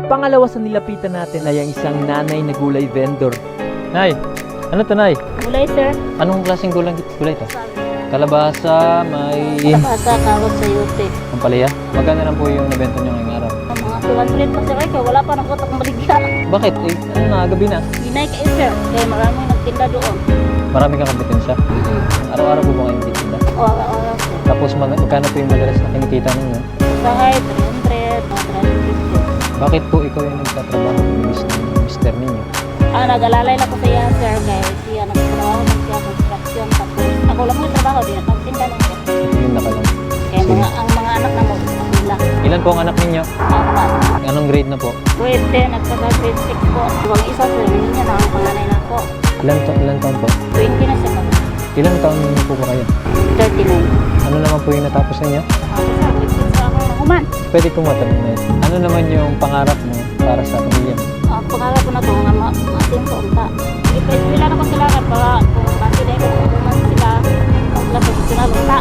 pangalawa sa nilapitan natin ay ang isang nanay na gulay vendor. Nay, ano to nay? Gulay, sir. Anong klaseng gulay ito? Kalabasa, may... Kalabasa, karot, sayote. Ang palaya? Magkano lang po yung nabenta nyo ngayong araw? Mga 200 pa, sir. Kaya wala pa nang kotak maligya. Bakit? Eh, ano na, gabi na? Ginay kayo, sir. Kaya maraming nagtinda doon. Marami kang kompetensya. Araw-araw po ba kayo nagtitinda? O, araw-araw, sir. Tapos magkano po yung madalas na kinikita ninyo? Bahay, 300, mga 350. Bakit po ikaw yung nagtatrabaho ng mister ninyo? Nag-alalay lang ko sa iya, sir. Kaya siya nagtrabaho ng siya construction. Tapos ako lang yung trabaho din. Nagtinda lang, sir. Yun na ka lang. Kaya ang mga anak na mo, nila. Ilan po ang anak ninyo? Apat. Anong grade na po? Grade 10 at saka grade 6 po. Ang isa, sir, niya na ang panganay na ako. Ilan taon po? 20 na siya pa. Ilang taon niyo po ba kayo? 39. Ano naman po yung natapos ninyo? Ako, sir, grade 6 ako na human. Pwede ko matanong na yun. Ano naman yung pangarap mo para sa pamilya mo? Pangarap ko na ito nga mating ko unta. Wala na ko sila para kung bati na ko kuman sila ang professional unta.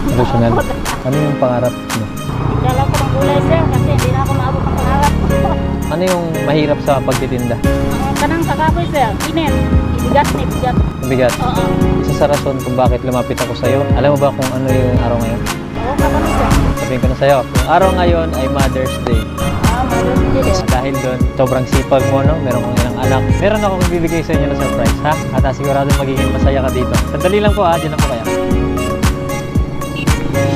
Professional? Ano yung pangarap mo? Dala ko ng gulay, sir, kasi hindi na ako maabot ng pangarap ko. Ano yung mahirap sa pagtitinda? Ang kanang kakapoy, sir, init. Ibigat na ibigat. Mabigat. Oo. Isa sa rason kung bakit lumapit ako sa'yo. Alam mo ba kung ano yung araw ngayon? Oo ka ba, sir? Sabihin ko na sa'yo. Yung araw ngayon ay Mother's Day. Mother's Day. Dahil doon, sobrang sipag mo, no? Meron kang ilang anak. Meron ako bibigay sa inyo na surprise, ha? At sigurado magiging masaya ka dito. Sandali lang po, ha? Diyan lang po kaya.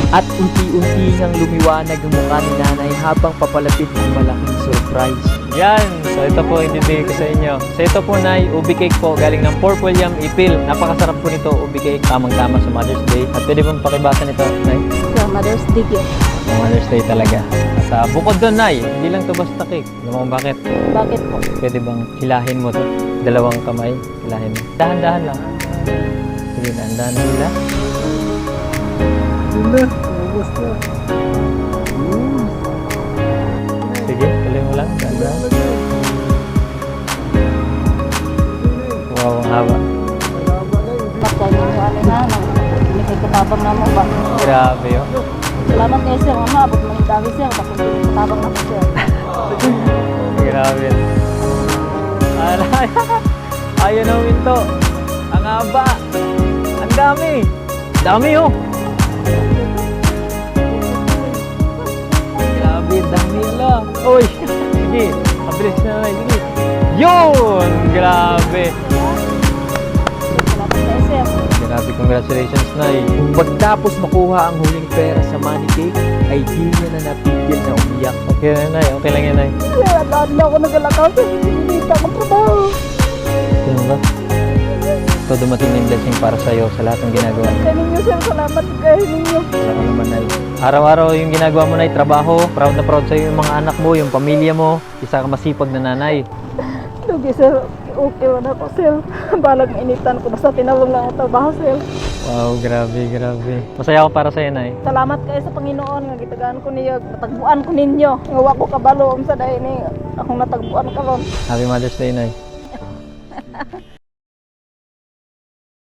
At unti-unti ngang lumiwanag ang mukha ni nanay habang papalapit ang malaking surprise. Yan! So ito po yung bibigay ko sa inyo. So ito po, Nay, ubi cake po galing ng Purple Yam Ipil. Napakasarap po nito, ubi cake. Tamang-tama sa Mother's Day. At pwede pong pakibasa nito, Nay? Sir, Mother's Day yun. Mother's Day talaga. At bukod doon, Nay, hindi lang to basta cake. Alam mo kung bakit? Bakit po? Pwede bang hilahin mo to? Dalawang kamay, hilahin mo. Dahan-dahan lang. Sige, dahan-dahan na hila. Sige, tuloy mo lang. Dahan-dahan. Wow, ang haba. Bakit yung ano na, hindi kayo katabang na mo ba? Grabe yun. Salamat kayo, sir. Mama, abot mo yung dami, sir. Tapos hindi katabang na po, sir. Grabe. Ayaw na winto. Ang haba. Ang dami. Dami oh. Grabe, dami lang. Uy, sige. Mabilis na lang. Sige. Yun! Grabe. Salamat kayo, sir. Grabe, congratulations, Nay. Pagtapos makuha ang huling pera sa money cake, ay di niya na napigil na umiyak. Okay na, Nay. Okay lang yan, Nay. Sir, dahil na ako nagalakaw, sir. Hindi ka akong trabaho. Sino ba? Ito dumating na yung blessing para sa'yo sa lahat ng ginagawa. Kaya ninyo, sir. Salamat kayo ninyo. Wala ko naman, Nay. Araw-araw yung ginagawa mo, Nay, trabaho. Proud na proud sa'yo yung mga anak mo, yung pamilya mo. Isa ka masipag na nanay. Lugi, sir. Okay na ako, sir. Balag initan ko. Basta tinawag lang ang trabaho, sir. Wow, grabe, grabe. Masaya ako para sa'yo, Nay. Salamat kayo sa Panginoon nga gitagaan ko niyo, natagbuan ko ninyo. Nga ko kabalo sa dahil ni akong natagbuan karon. Happy Mother's Day, Nay.